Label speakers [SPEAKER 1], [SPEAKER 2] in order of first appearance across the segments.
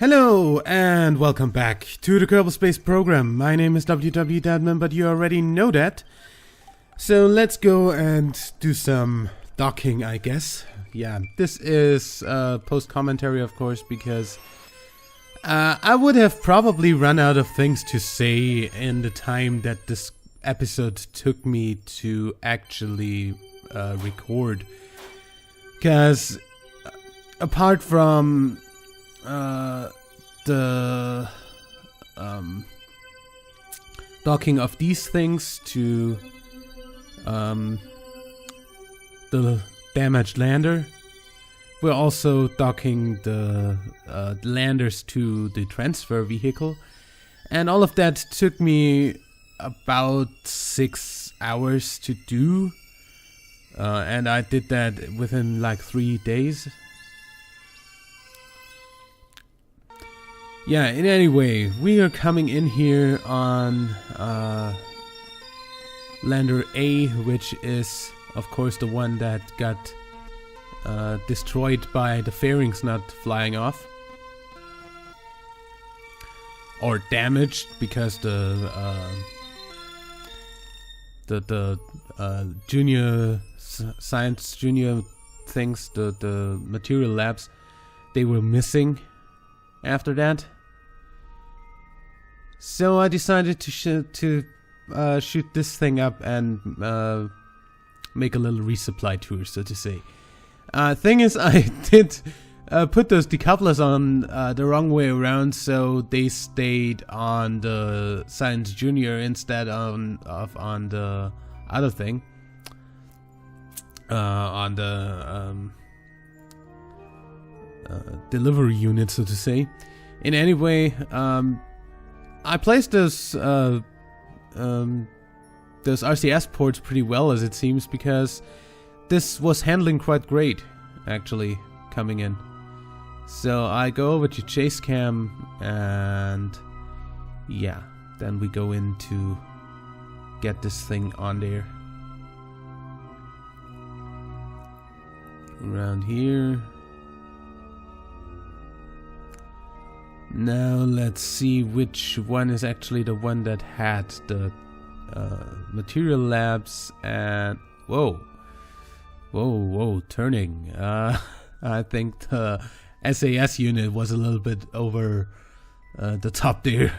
[SPEAKER 1] Hello and welcome back to the Kerbal Space Program. My name is WWEdeadman, but you already know that. So let's go and do some docking, I guess. Yeah, this is post-commentary, of course, because I would have probably run out of things to say in the time that this episode took me to actually record. Because apart from the docking of these things to the damaged lander, we're also docking the landers to the transfer vehicle, and all of that took me about 6 hours to do, and I did that within like 3 days. Yeah, in any way, we are coming in here on Lander A, which is, of course, the one that got destroyed by the fairings not flying off. Or damaged, because the junior science junior things, the material labs, they were missing after that. So I decided to shoot this thing up and make a little resupply tour, so to say. Thing is, I did put those decouplers on the wrong way around, so they stayed on the Science Junior instead on the other thing, on the delivery unit, so to say. In any way, I placed those RCS ports pretty well, as it seems, because this was handling quite great, actually, coming in. So I go over to chase cam, and yeah, then we go in to get this thing on there. Around here. Now let's see which one is actually the one that had the material labs and... Whoa, turning. I think the SAS unit was a little bit over the top there.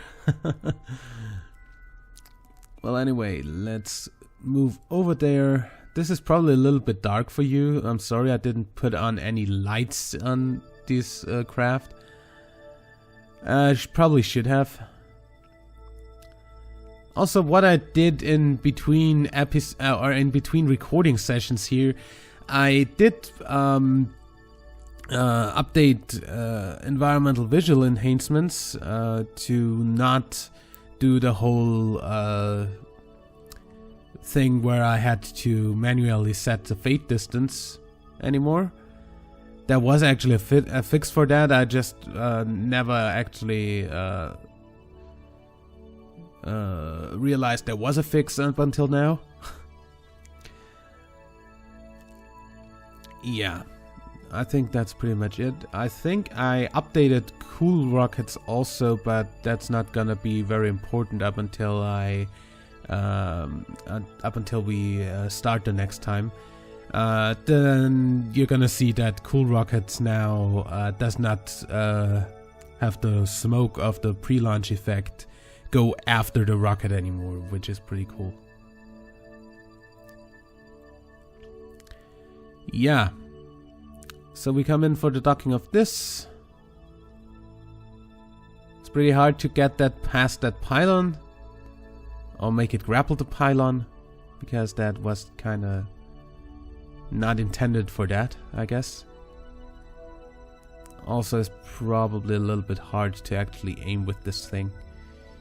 [SPEAKER 1] Well, anyway, let's move over there. This is probably a little bit dark for you. I'm sorry I didn't put on any lights on this craft. Probably should have. Also, what I did in between between recording sessions here, I did update environmental visual enhancements to not do the whole thing where I had to manually set the fade distance anymore. There was actually a fix for that. I just never actually realized there was a fix up until now. Yeah, I think that's pretty much it. I think I updated cool rockets also, but that's not gonna be very important up until we start the next time. Then you're gonna see that cool rockets now does not have the smoke of the pre-launch effect go after the rocket anymore, which is pretty cool. Yeah, so we come in for the docking of this. It's pretty hard to get that past that pylon, or make it grapple the pylon, because that was kinda not intended for that, I guess. Also, it's probably a little bit hard to actually aim with this thing.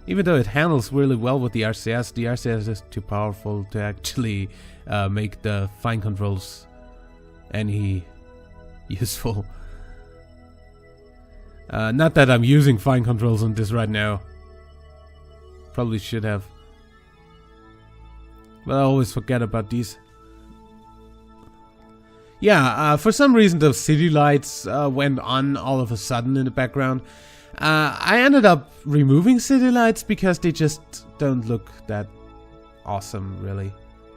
[SPEAKER 1] Even though it handles really well with the RCS is too powerful to actually make the fine controls any useful. Not that I'm using fine controls on this right now. Probably should have. But I always forget about these. Yeah, for some reason the city lights went on all of a sudden in the background. I ended up removing city lights because they just don't look that awesome, really.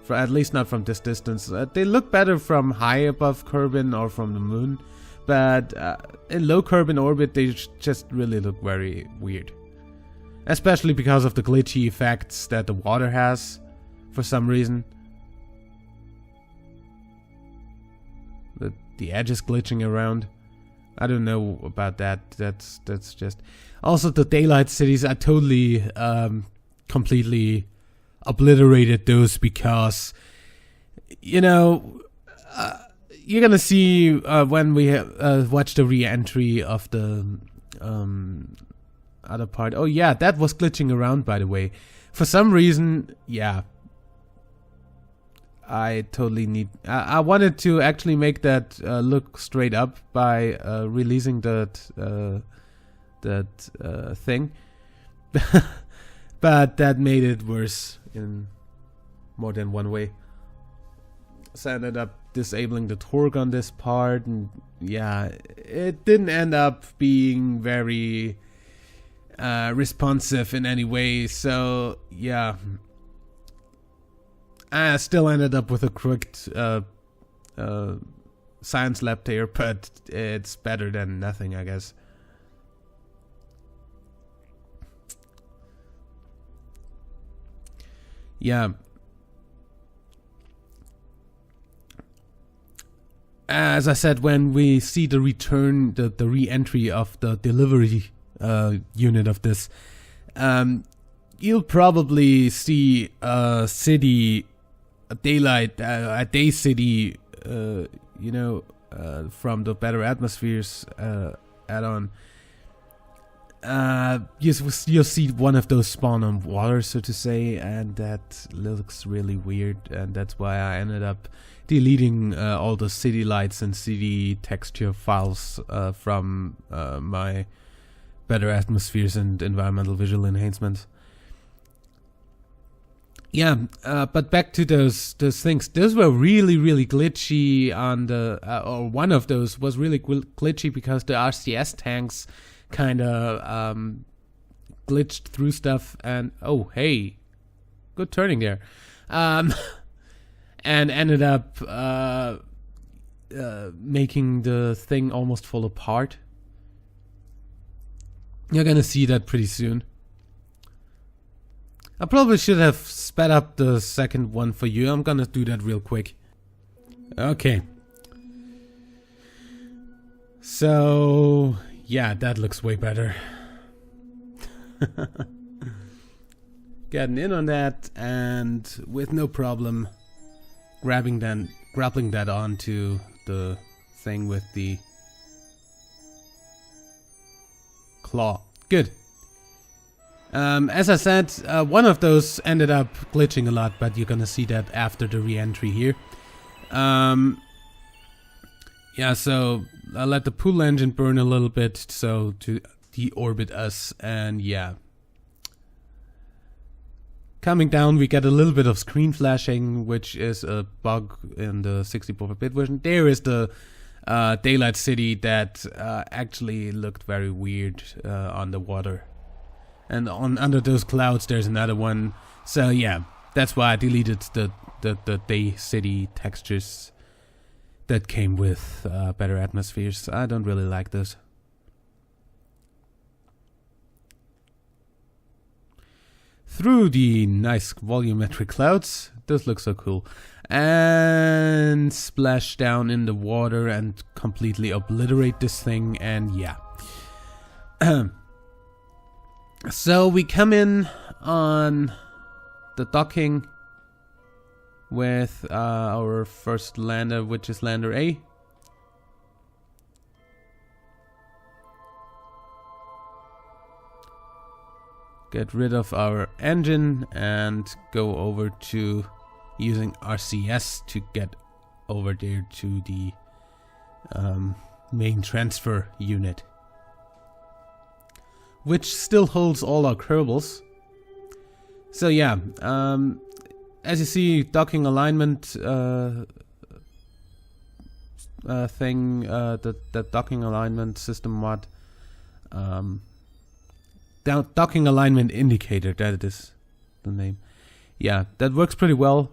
[SPEAKER 1] At least not from this distance. They look better from high above Kerbin or from the moon, but in low Kerbin orbit they just really look very weird. Especially because of the glitchy effects that the water has, for some reason. The edge is glitching around. I don't know about that. That's just... Also, the daylight cities, I totally completely obliterated those because, you know, you're gonna see when we watch the re-entry of the other part. Oh yeah, that was glitching around, by the way. For some reason, yeah. I totally need... I wanted to actually make that look straight up by releasing that thing. But that made it worse in more than one way. So I ended up disabling the torque on this part, and yeah, it didn't end up being very responsive in any way, so yeah. I still ended up with a crooked science lab there, but it's better than nothing, I guess. Yeah. As I said, when we see the return, the re-entry of the delivery unit of this, you'll probably see a city... a day city, you know, from the Better Atmospheres add-on. You'll see one of those spawn on water, so to say, and that looks really weird, and that's why I ended up deleting all the city lights and city texture files from my Better Atmospheres and environmental visual enhancements. Yeah, but back to those things. Those were really glitchy on the... or one of those was really glitchy because the RCS tanks kind of glitched through stuff and... Oh, hey. Good turning there. And ended up making the thing almost fall apart. You're gonna see that pretty soon. I probably should have sped up the second one for you. I'm gonna do that real quick. Okay. So, yeah, that looks way better. Getting in on that, and with no problem grappling that onto the thing with the claw. Good. As I said, one of those ended up glitching a lot, but you're gonna see that after the re-entry here. Yeah, so I let the pool engine burn a little bit, so to deorbit us, and yeah. Coming down, we get a little bit of screen flashing, which is a bug in the 64-bit version. There is the daylight city that actually looked very weird on the water. And under those clouds there's another one. So yeah, that's why I deleted the day city textures that came with Better Atmospheres. I don't really like those. Through the nice volumetric clouds, those look so cool. And splash down in the water and completely obliterate this thing, and yeah. So we come in on the docking with our first lander, which is Lander A. Get rid of our engine and go over to using RCS to get over there to the main transfer unit, which still holds all our Kerbals. So yeah, as you see, docking alignment thing, the docking alignment system mod. Docking alignment indicator, that is the name. Yeah, that works pretty well.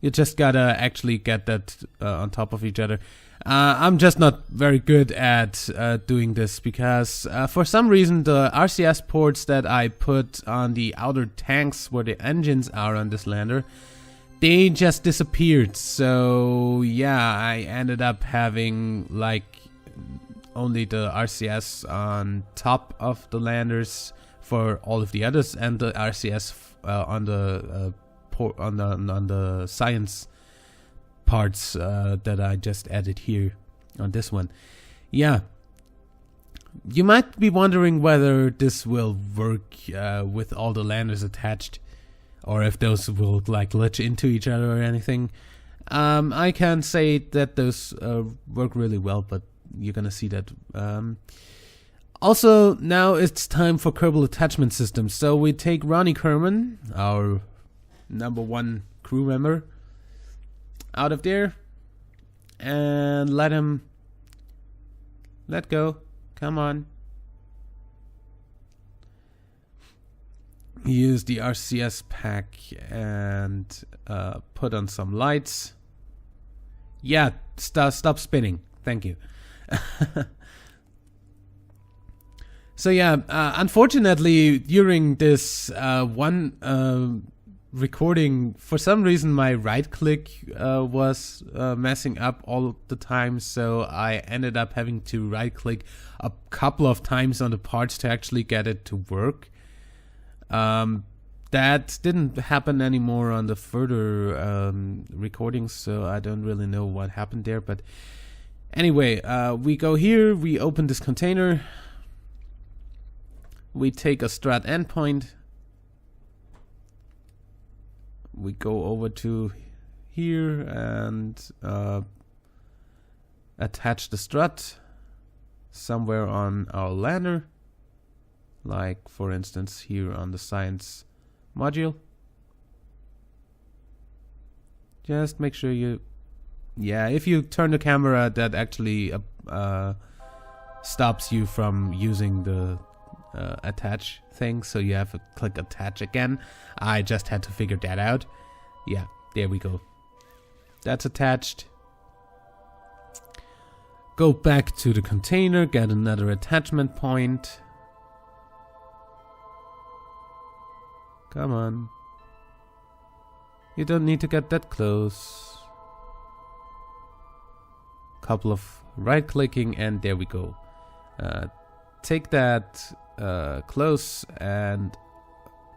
[SPEAKER 1] You just gotta actually get that on top of each other. I'm just not very good at doing this because for some reason the RCS ports that I put on the outer tanks where the engines are on this lander, they just disappeared. So yeah, I ended up having like only the RCS on top of the landers for all of the others, and the RCS on the on the science parts that I just added here on this one. Yeah, you might be wondering whether this will work with all the landers attached, or if those will like glitch into each other or anything. I can say that those work really well, but you're gonna see that. Also, now it's time for Kerbal attachment systems. So we take Ronnie Kerman, our #1 crew member, out of there and let go. Come on. Use the RCS pack and put on some lights. Yeah, stop spinning. Thank you. So yeah, unfortunately during this one recording, for some reason my right click was messing up all the time, so I ended up having to right click a couple of times on the parts to actually get it to work. That didn't happen anymore on the further recordings, so I don't really know what happened there. But anyway, we go here, we open this container, we take a strat endpoint, we go over to here and attach the strut somewhere on our lander, like for instance here on the science module. Just make sure you, yeah, if you turn the camera, that actually stops you from using the attach thing, so you have to click attach again. I just had to figure that out. Yeah, there we go. That's attached. Go back to the container, get another attachment point. Come on. You don't need to get that close. Couple of right clicking and there we go. Take that close and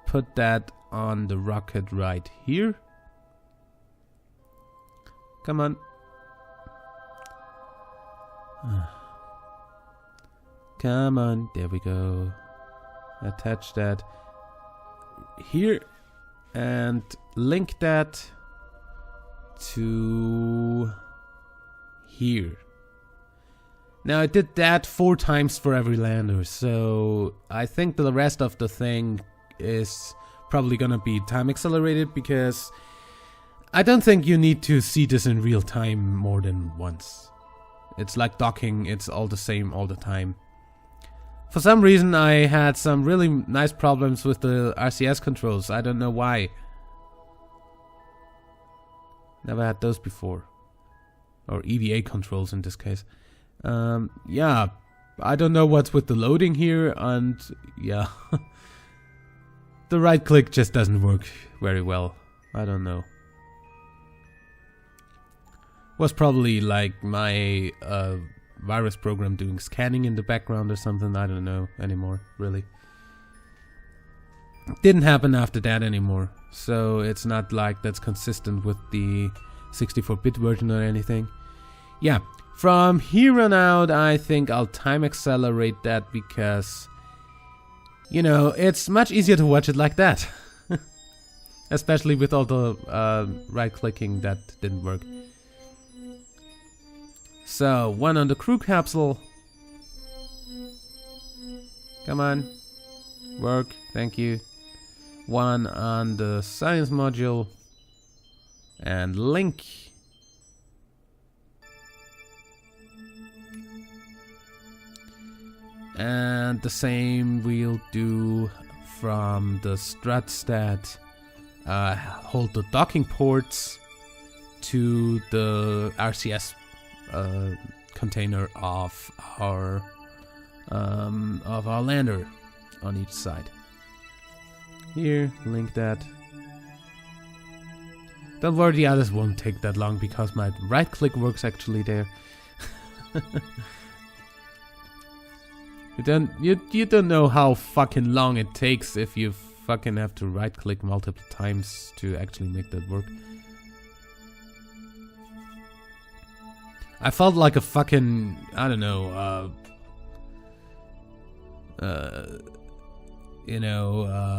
[SPEAKER 1] put that on the rocket right here. Come on. Come on, there we go. Attach that here and link that to here. Now I did that 4 times for every lander, so I think the rest of the thing is probably gonna be time accelerated, because I don't think you need to see this in real time more than once. It's like docking, it's all the same all the time. For some reason I had some really nice problems with the RCS controls, I don't know why. Never had those before. Or EVA controls in this case. Yeah, I don't know what's with the loading here, and yeah. The right click just doesn't work very well. I don't know. Was probably like my virus program doing scanning in the background or something, I don't know anymore, really. Didn't happen after that anymore, so it's not like that's consistent with the 64-bit version or anything. Yeah, from here on out I think I'll time accelerate that, because, you know, it's much easier to watch it like that. Especially with all the right clicking that didn't work. So, 1 on the crew capsule. Come on. Work, thank you. 1 on the science module. And link. And the same we'll do from the struts that hold the docking ports to the RCS container of our lander on each side. Here, link that. Don't worry, the others won't take that long because my right click works actually there. You don't know how fucking long it takes if you fucking have to right click multiple times to actually make that work. I felt like a fucking, I don't know,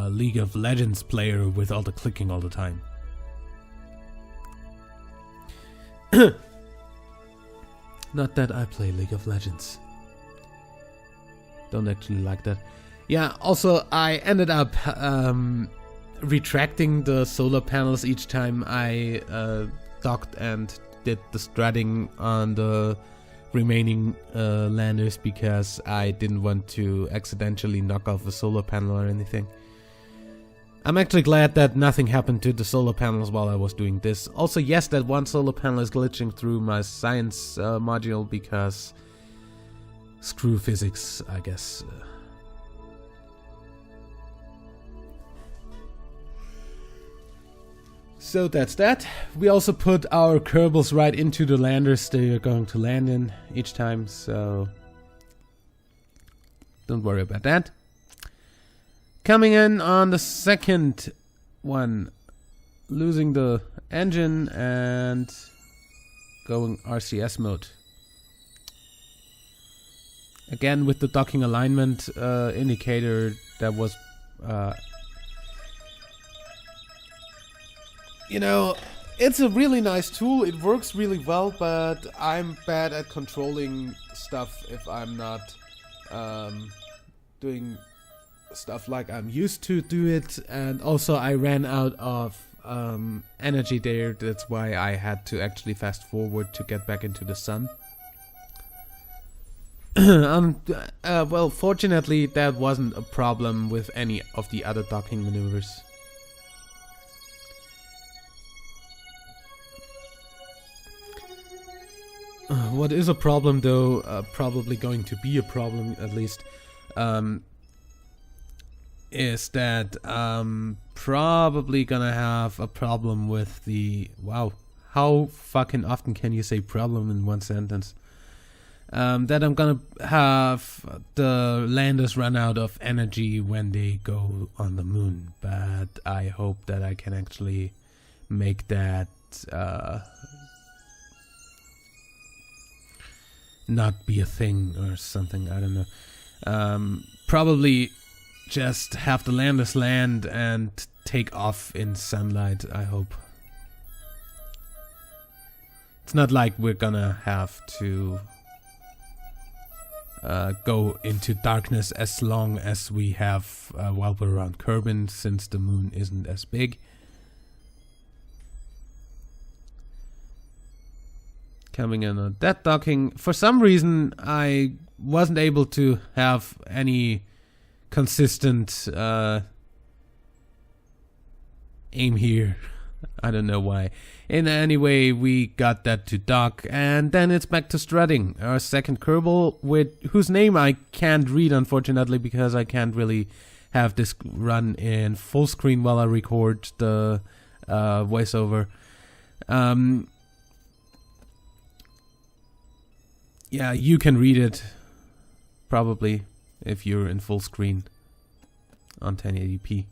[SPEAKER 1] League of Legends player with all the clicking all the time. Not that I play League of Legends. Don't actually like that. Yeah, also I ended up retracting the solar panels each time I docked and did the strutting on the remaining landers because I didn't want to accidentally knock off a solar panel or anything. I'm actually glad that nothing happened to the solar panels while I was doing this. Also, yes, that one solar panel is glitching through my science module because screw physics, I guess. So that's that. We also put our Kerbals right into the landers they are going to land in each time, so don't worry about that. Coming in on the second one, losing the engine and going RCS mode. Again with the docking alignment indicator that was, it's a really nice tool, it works really well, but I'm bad at controlling stuff if I'm not doing stuff like I'm used to do it, and also I ran out of energy there. That's why I had to actually fast forward to get back into the sun. Well, fortunately that wasn't a problem with any of the other docking maneuvers. What is a problem though, probably going to be a problem at least, is that I'm probably gonna have a problem with the... Wow, how fucking often can you say problem in one sentence? That I'm gonna have the landers run out of energy when they go on the moon, but I hope that I can actually make that not be a thing or something, I don't know. Probably just have the landers land and take off in sunlight, I hope. It's not like we're gonna have to go into darkness as long as we have while we're around Kerbin, since the moon isn't as big. Coming in on that docking. For some reason I wasn't able to have any consistent aim here. I don't know why. In any way, we got that to dock, and then it's back to strutting. Our second Kerbal, with whose name I can't read, unfortunately, because I can't really have this run in full screen while I record the voiceover. Yeah, you can read it, probably, if you're in full screen on 1080p.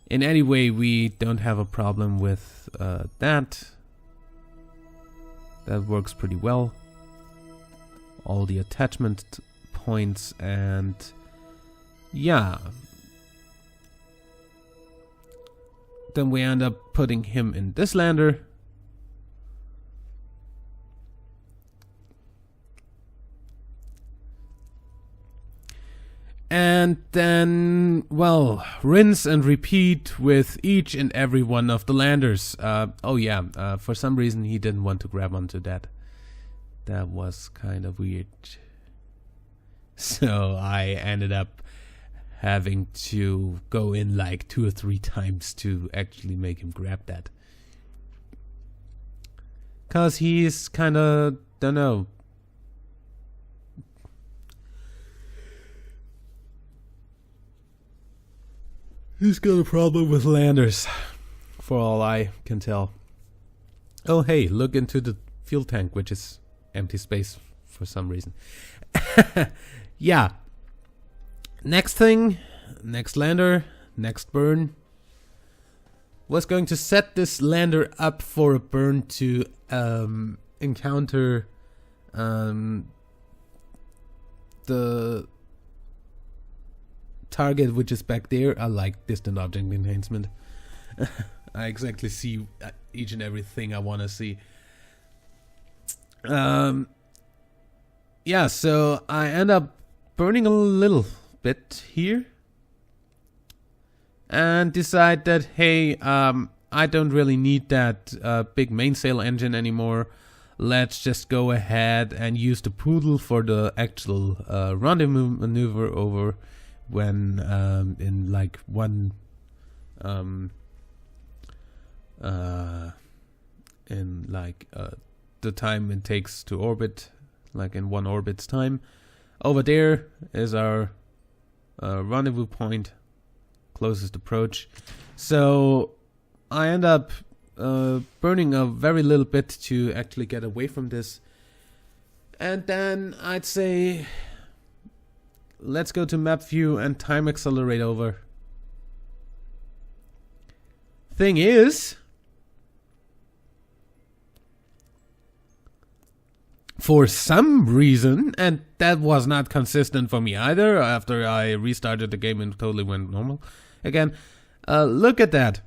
[SPEAKER 1] In any way, we don't have a problem with that. That works pretty well. All the attachment points, and yeah. Then we end up putting him in this lander. And then, well, rinse and repeat with each and every one of the landers. Oh yeah, for some reason he didn't want to grab onto that. That was kind of weird. So I ended up having to go in like 2 or 3 times to actually make him grab that. Cause he's kinda, don't know. He's got a problem with landers, for all I can tell. Oh hey, look into the fuel tank, which is empty space for some reason. Yeah. Next thing, next lander, next burn. Was going to set this lander up for a burn to encounter the target, which is back there. I like distant object enhancement. I exactly see each and everything I want to see. Yeah, so I end up burning a little bit here and decide that, hey, I don't really need that big mainsail engine anymore. Let's just go ahead and use the poodle for the actual rendezvous maneuver over when in like one in like the time it takes to orbit, like in one orbit's time. Over there is our rendezvous point, closest approach. So I end up burning a very little bit to actually get away from this. And then I'd say let's go to map view and time accelerate over. Thing is, for some reason, and that was not consistent for me either, after I restarted the game and totally went normal again, look at that.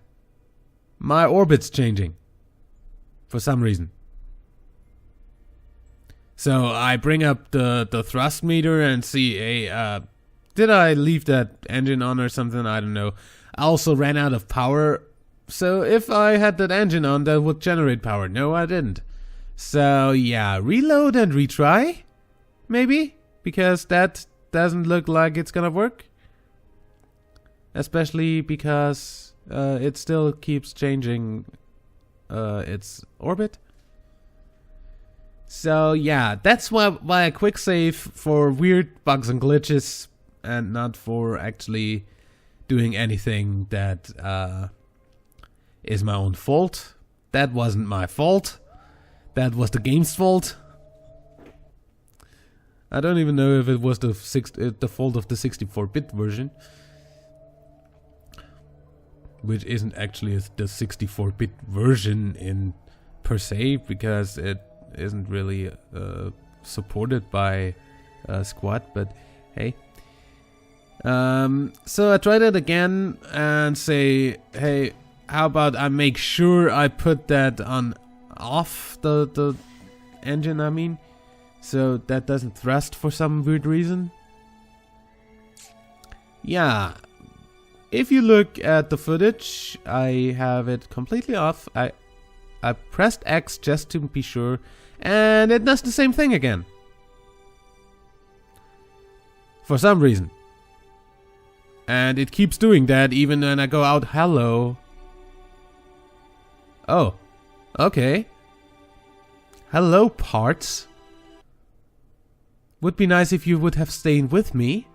[SPEAKER 1] My orbit's changing. For some reason. So I bring up the thrust meter and see, hey, did I leave that engine on or something? I don't know. I also ran out of power. So if I had that engine on, that would generate power. No, I didn't. So yeah, reload and retry, maybe, because that doesn't look like it's gonna work. Especially because it still keeps changing its orbit. So yeah, that's why I quick save for weird bugs and glitches, and not for actually doing anything that is my own fault. That wasn't my fault. That was the game's fault. I don't even know if it was the fault of the 64-bit version, which isn't actually the 64-bit version in per se, because it isn't really supported by Squad. But hey, so I tried it again and say, hey, how about I make sure I put that on off the engine, I mean, so that doesn't thrust for some weird reason. Yeah, if you look at the footage, I have it completely off. I pressed X just to be sure, and it does the same thing again. For some reason. And it keeps doing that even when I go out hello. Oh. Okay. Hello, parts. Would be nice if you would have stayed with me.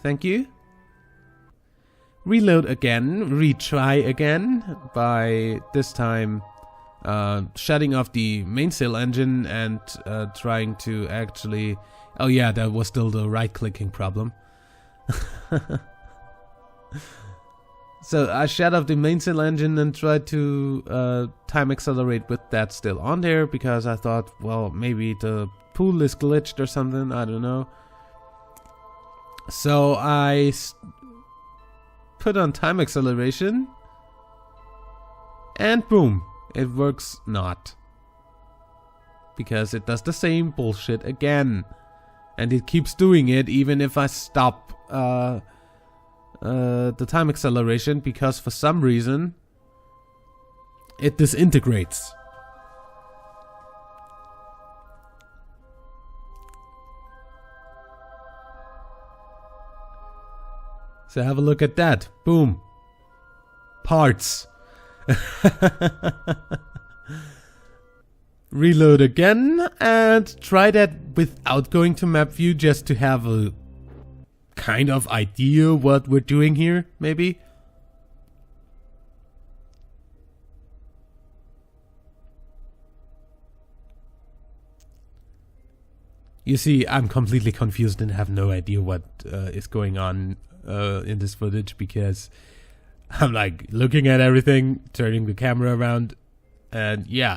[SPEAKER 1] Thank you. Reload again, retry again, by this time shutting off the mainsail engine and trying to actually... Oh yeah, that was still the right-clicking problem. So I shut off the mainsail engine and tried to time accelerate with that still on there, because I thought, well, maybe the pool is glitched or something, I don't know. So I put on time acceleration, and boom, it works not. Because it does the same bullshit again. And it keeps doing it even if I stop the time acceleration, because for some reason it disintegrates. So have a look at that. Boom. Parts. Reload again and try that without going to map view, just to have a kind of idea what we're doing here, maybe. You see, I'm completely confused and have no idea what is going on in this footage, because I'm like looking at everything, turning the camera around, and yeah,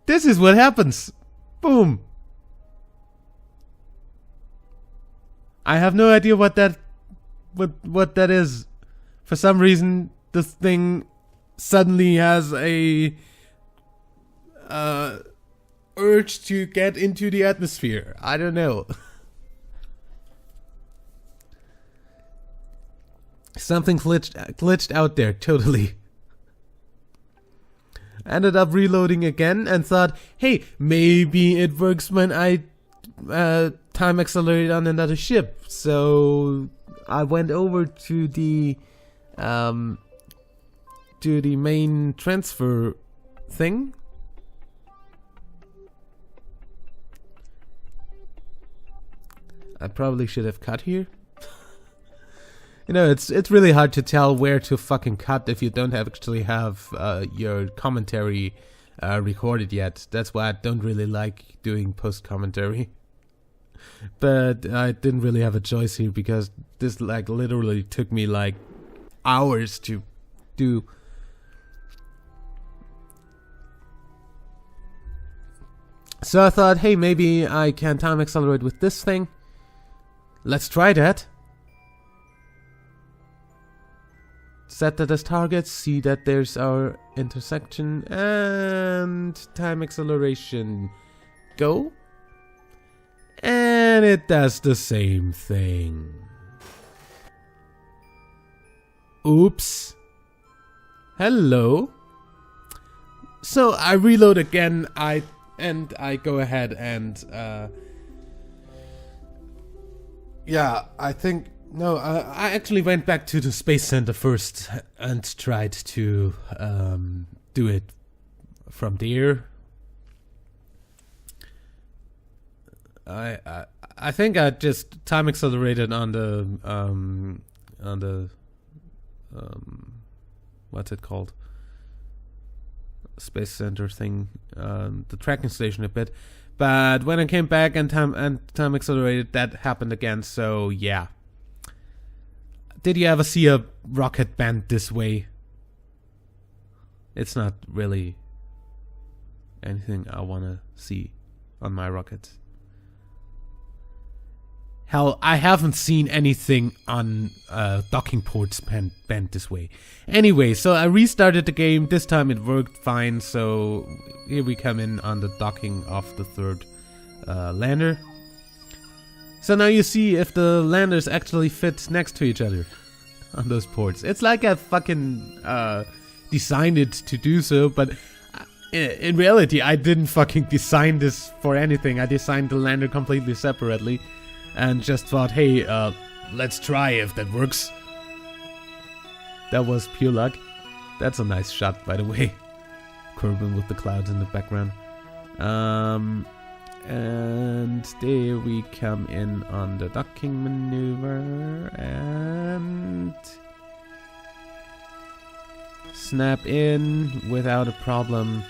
[SPEAKER 1] this is what happens. Boom. I have no idea what that is. For some reason, this thing suddenly has a urge to get into the atmosphere. I don't know. Something glitched out there, totally. Ended up reloading again and thought, hey, maybe it works when I time accelerate on another ship. So I went over to the main transfer thing. I probably should have cut here. You know, it's really hard to tell where to fucking cut if you don't actually have your commentary recorded yet. That's why I don't really like doing post-commentary. But I didn't really have a choice here, because this like literally took me like hours to do. So I thought, hey, maybe I can time accelerate with this thing. Let's try that. Set that as target, see that there's our intersection, and time acceleration. Go. And it does the same thing. Oops. Hello. So I reload again, I go ahead and yeah, I think no, I actually went back to the Space Center first and tried to do it from there. I think I just time accelerated on the what's it called? Space Center thing, the tracking station a bit. But when I came back and time accelerated, that happened again. So yeah. Did you ever see a rocket bent this way? It's not really anything I wanna see on my rockets. Hell, I haven't seen anything on docking ports bent this way. Anyway, so I restarted the game. This time it worked fine. So here we come in on the docking of the third lander. So now you see if the landers actually fit next to each other on those ports. It's like I fucking designed it to do so, but in reality I didn't fucking design this for anything. I designed the lander completely separately and just thought, hey, let's try if that works. That was pure luck. That's a nice shot, by the way. Kerbal with the clouds in the background. And there we come in on the docking maneuver and snap in without a problem.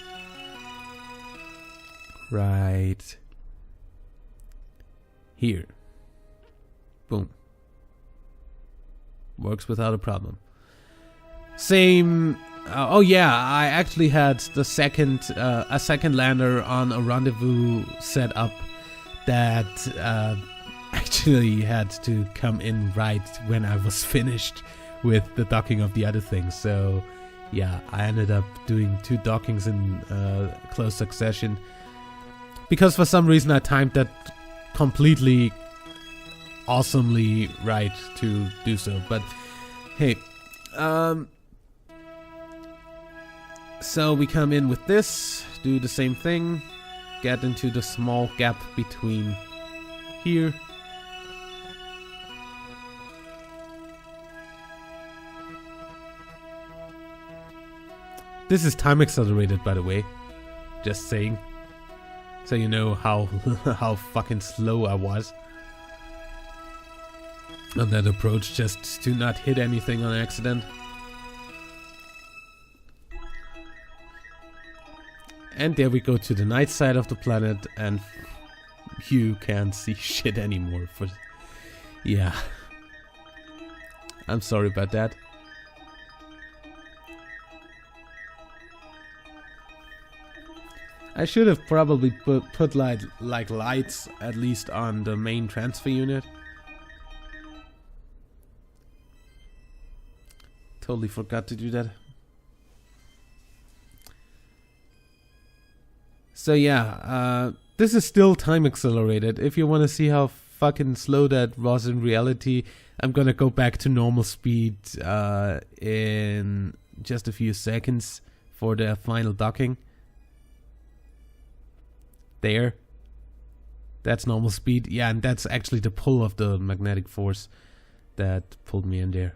[SPEAKER 1] Right here. Boom. Works without a problem. Same. Oh yeah, I actually had the second a second lander on a rendezvous set up that actually had to come in right when I was finished with the docking of the other thing. So yeah, I ended up doing 2 dockings in close succession because for some reason I timed that completely awesomely right to do so. But hey, so we come in with this, do the same thing, get into the small gap between here This is time accelerated, by the way. Just saying. So you know how how fucking slow I was on that approach, just to not hit anything on accident. And there we go to the night side of the planet, and you can't see shit anymore. Yeah. I'm sorry about that. I should have probably put like lights at least on the main transfer unit. Totally forgot to do that. So yeah, this is still time accelerated. If you want to see how fucking slow that was in reality, I'm gonna go back to normal speed in just a few seconds for the final docking. There. That's normal speed. Yeah, and that's actually the pull of the magnetic force that pulled me in there.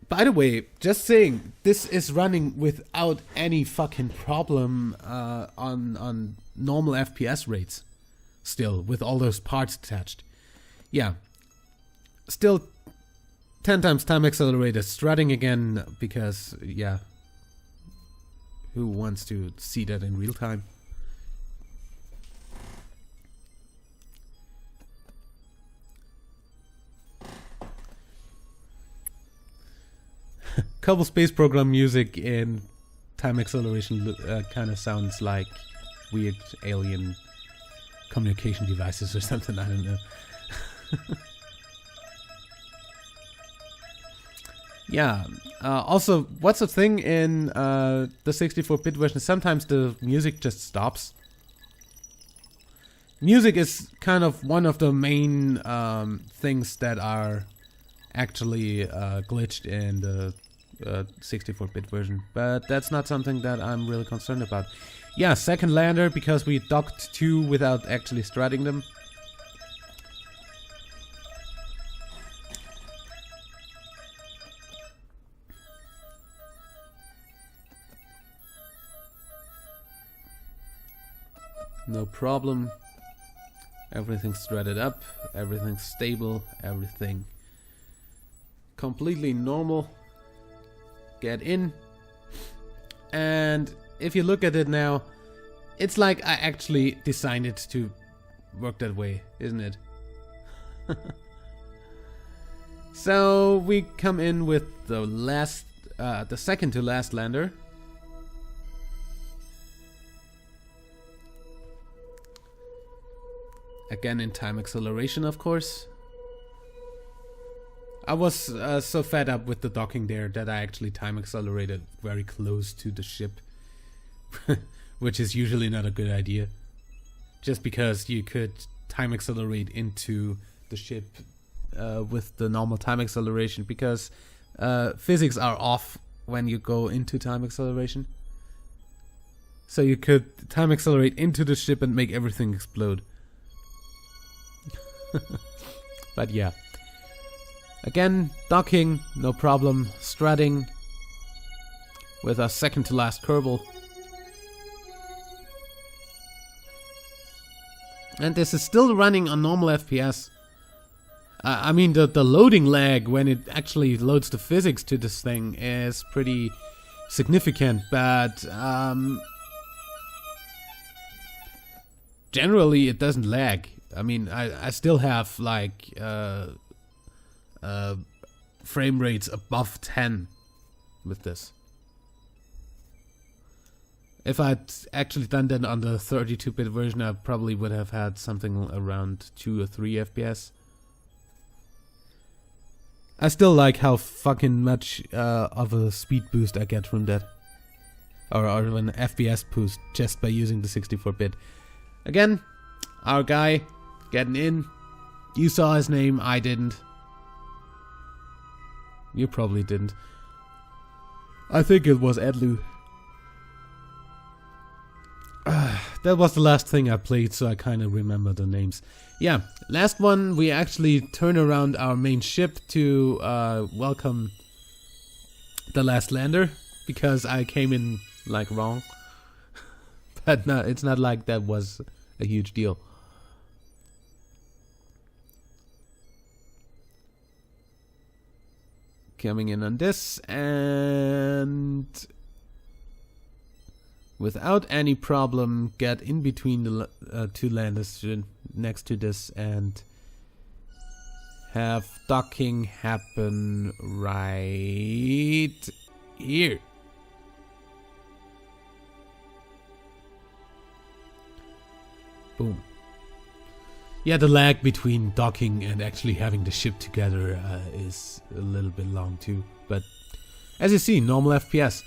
[SPEAKER 1] By the way, just saying, this is running without any fucking problem on normal FPS rates. Still, with all those parts attached. Yeah. Still 10 times time accelerated, strutting again, because, yeah. Who wants to see that in real time? Kerbal Space Program music in time acceleration kind of sounds like weird alien communication devices or something, I don't know. Yeah, also, what's the thing in the 64-bit version? Sometimes the music just stops. Music is kind of one of the main things that are actually glitched in the 64-bit version, but that's not something that I'm really concerned about. Yeah, second lander, because we docked 2 without actually strutting them. No problem. Everything's strutted up, everything's stable, everything completely normal. Get in. And if you look at it now, it's like I actually designed it to work that way, isn't it? So we come in with the second to last lander. Again in time acceleration, of course. I was so fed up with the docking there that I actually time accelerated very close to the ship. Which is usually not a good idea. Just because you could time accelerate into the ship with the normal time acceleration. Because physics are off when you go into time acceleration. So you could time accelerate into the ship and make everything explode. But yeah. Again, docking, no problem. Strutting with a second to last Kerbal. And this is still running on normal FPS. I mean, the loading lag when it actually loads the physics to this thing is pretty significant, but generally it doesn't lag. I mean, I still have like frame rates above 10 with this. If I'd actually done that on the 32-bit version, I probably would have had something around 2 or 3 FPS. I still like how fucking much of a speed boost I get from that. Or an FPS boost just by using the 64-bit. Again, our guy getting in. You saw his name, I didn't. You probably didn't. I think it was Edlu. That was the last thing I played, so I kind of remember the names. Yeah, last one, we actually turn around our main ship to welcome the last lander because I came in like wrong. But no, it's not like that was a huge deal. Coming in on this and without any problem get in between the two landers next to this and have docking happen right here. Boom. Yeah, the lag between docking and actually having the ship together is a little bit long too. But as you see, normal FPS.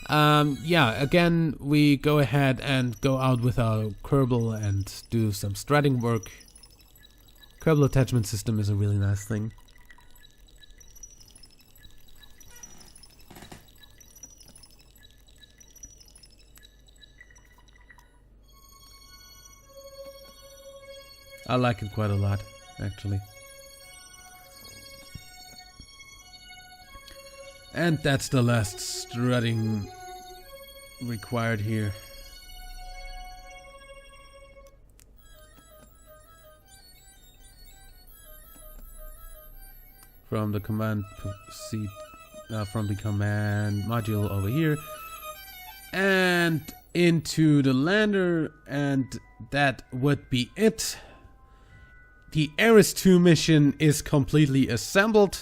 [SPEAKER 1] Yeah, again, we go ahead and go out with our Kerbal and do some strutting work. Kerbal attachment system is a really nice thing. I like it quite a lot, actually. And that's the last strutting required here. From the command seat, from the command module over here, and into the lander, and that would be it. The Ares 2 mission is completely assembled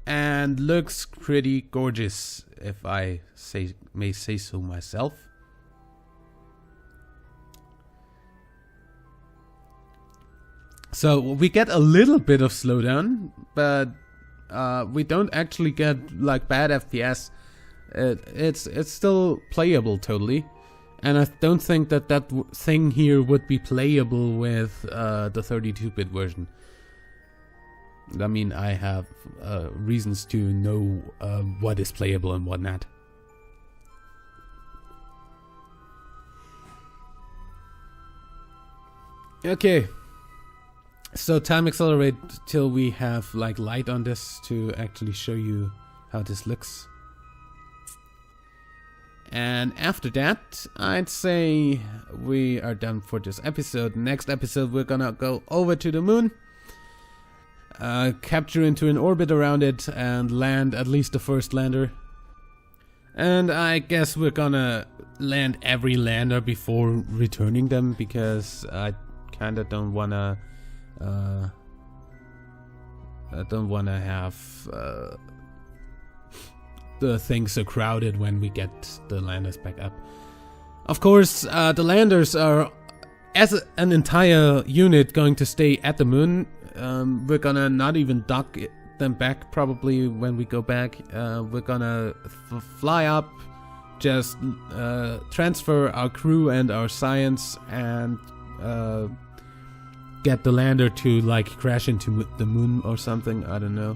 [SPEAKER 1] and looks pretty gorgeous, if I may say so myself. So we get a little bit of slowdown, but we don't actually get like bad FPS. It's still playable totally. And I don't think that thing here would be playable with the 32-bit version. I mean, I have reasons to know what is playable and what not. Okay. So time accelerate till we have like light on this to actually show you how this looks. And after that, I'd say we are done for this episode. Next episode, we're gonna go over to the moon, capture into an orbit around it, and land at least the first lander. And I guess we're gonna land every lander before returning them, because I kinda don't wanna have the things so crowded when we get the landers back up. Of course, the landers are, as an entire unit, going to stay at the moon. We're gonna not even dock them back probably when we go back. We're gonna fly up, just transfer our crew and our science, and get the lander to like crash into the moon or something. I don't know.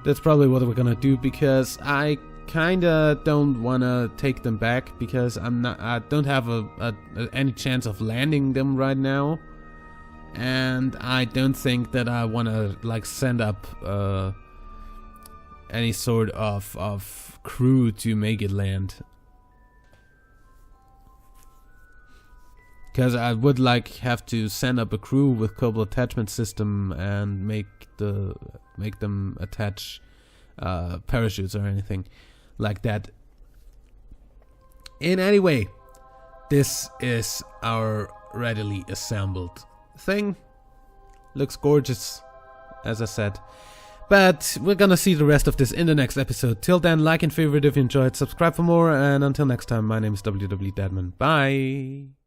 [SPEAKER 1] That's probably what we're gonna do, because I kinda don't wanna take them back, because I don't have any chance of landing them right now, and I don't think that I wanna like send up any sort of crew to make it land, because I would like have to send up a crew with Kerbal attachment system and make them attach parachutes or anything like that. In any way, this is our readily assembled thing. Looks gorgeous, as I said. But we're gonna see the rest of this in the next episode. Till then, like and favorite if you enjoyed, subscribe for more, and until next time, my name is WWEdeadman. Bye!